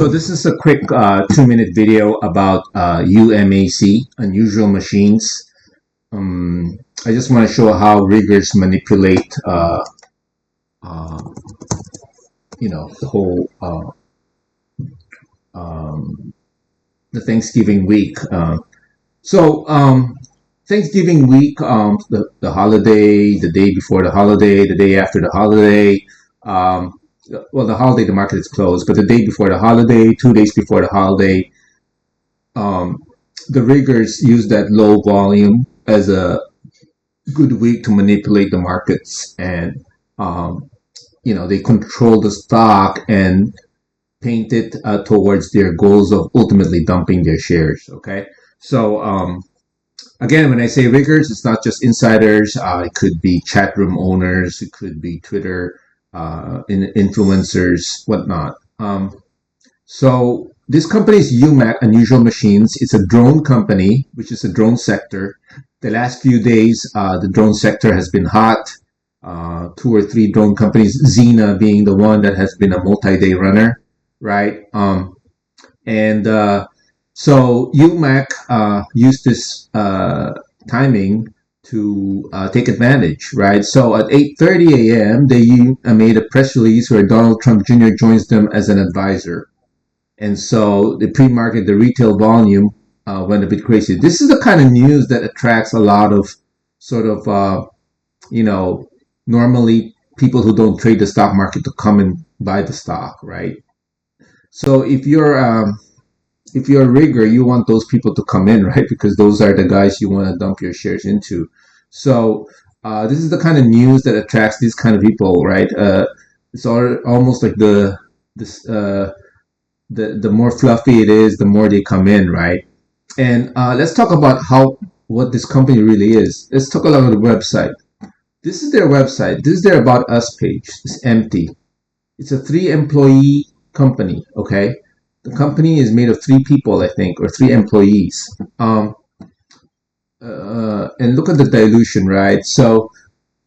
So this is a quick 2-minute video about UMAC, unusual machines. I just want to show how riggers manipulate, the whole the Thanksgiving week. Thanksgiving week, the holiday, the day before the holiday, the day after the holiday. Well, the holiday, the market is closed, but the day before the holiday, 2 days before the holiday, the riggers use that low volume as a good week to manipulate the markets, and they control the stock and paint it towards their goals of ultimately dumping their shares. Okay, so again, when I say riggers, it's not just insiders. It could be chat room owners. It could be Twitter influencers, whatnot. So this company is Umac, Unusual Machines. It's a drone company, which is a drone sector. The last few days, the drone sector has been hot. 2 or 3 drone companies, Xena being the one that has been a multi-day runner, right? So Umac used this timing to take advantage, right? So at 8:30 a.m., they made a press release where Donald Trump Jr. joins them as an advisor. And so the pre-market, the retail volume went a bit crazy. This is the kind of news that attracts a lot of sort of, normally people who don't trade the stock market to come and buy the stock, right? So if you're a rigger, you want those people to come in, right? Because those are the guys you want to dump your shares into. So this is the kind of news that attracts these kind of people, right? It's almost like the more fluffy it is, the more they come in, right? And let's talk about what this company really is. Let's talk about the website. This is their website. This is their About Us page. It's empty. It's a 3-employee company, okay? The company is made of 3 people, I think, or 3 employees. And look at the dilution, right? So,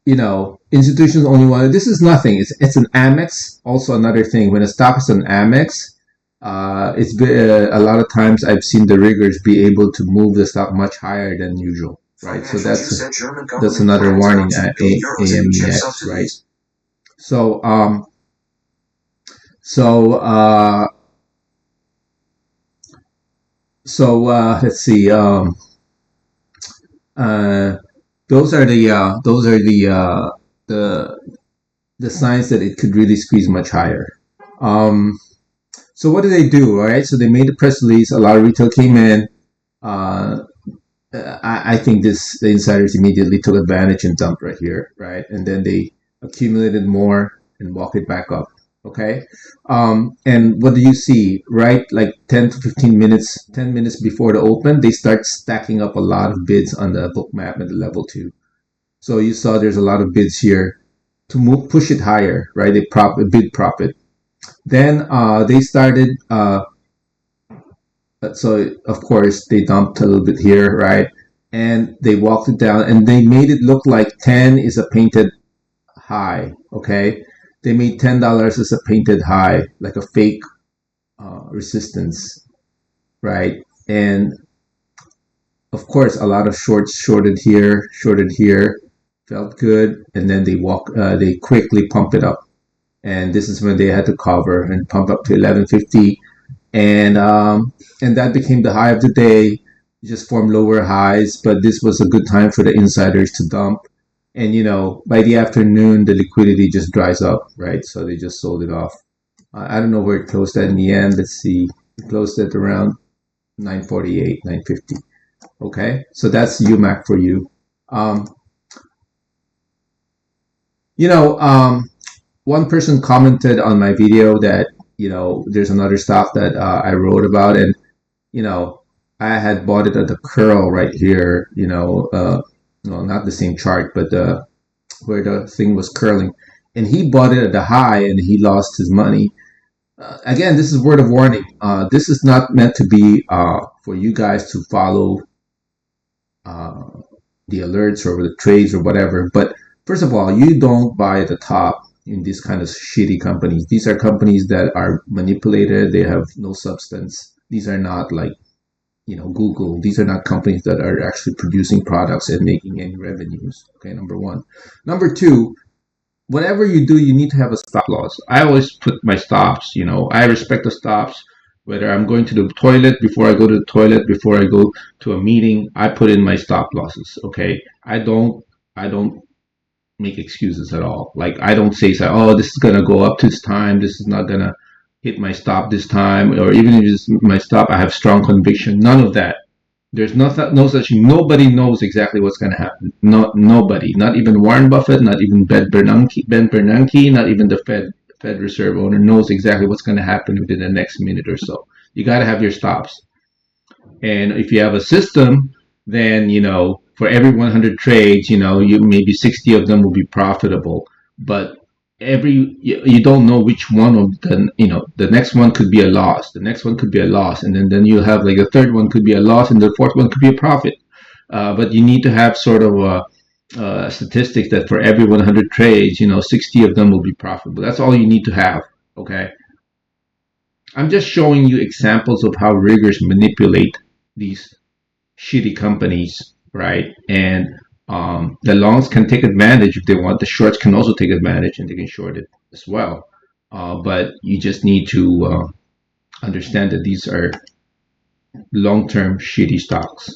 institutions only want. This is nothing. It's an Amex. Also, another thing, when a stock is an Amex, it's a lot of times I've seen the riggers be able to move the stock much higher than usual, right? So that's another warning at AMEX, right? So let's see. Those are the signs that it could really squeeze much higher. So what did they do? All right. So they made the press release. A lot of retail came in. I think the insiders immediately took advantage and dumped right here, right? And then they accumulated more and walked it back up. Okay. And what do you see? Right, like 10 to 15 minutes, 10 minutes before the open, they start stacking up a lot of bids on the book map and the level 2. So you saw there's a lot of bids here to push it higher, right? They bid profit. Then they started. So of course they dumped a little bit here, right? And they walked it down, and they made it look like 10 is a painted high. Okay. They made $10 as a painted high, like a fake resistance, right? And of course, a lot of shorts shorted here, felt good, and then they quickly pump it up, and this is when they had to cover and pump up to 1150, and that became the high of the day. Just formed lower highs, but this was a good time for the insiders to dump. And, by the afternoon, the liquidity just dries up, right? So they just sold it off. I don't know where it closed at in the end. Let's see. It closed at around 948, 950. Okay? So that's Umac for you. One person commented on my video that, there's another stock that I wrote about. And, I had bought it at the curl right here, no, not the same chart, but where the thing was curling. And he bought it at the high, and he lost his money. Again, this is word of warning. This is not meant to be for you guys to follow the alerts or the trades or whatever. But first of all, you don't buy at the top. in these kind of shitty companies. These are companies that are manipulated. They have no substance. These are not like, Google. These are not companies that are actually producing products and making any revenues. Okay, number one. Number two, whatever you do, you need to have a stop loss. I always put my stops. I respect the stops. Whether I'm going to the toilet, before I go to the toilet, before I go to a meeting, I put in my stop losses. Okay, I don't make excuses at all. Like, I don't say, oh, this is gonna go up this time. This is not gonna hit my stop this time, or even if it's my stop, I have strong conviction. None of that. There's no such thing. Nobody knows exactly what's going to happen. Nobody. Not even Warren Buffett. Not even Ben Bernanke. Not even the Fed Reserve owner knows exactly what's going to happen within the next minute or so. You got to have your stops. And if you have a system, then for every 100 trades, you maybe 60 of them will be profitable. But you don't know which one of the next one could be a loss. The next one could be a loss, and then you have like the third one could be a loss, and the fourth one could be a profit. But you need to have sort of a statistics that for every 100 trades, 60 of them will be profitable. That's all you need to have. Okay. I'm just showing you examples of how riggers manipulate these shitty companies, right? And the longs can take advantage if they want. The shorts can also take advantage and they can short it as well. But you just need to understand that these are long-term shitty stocks.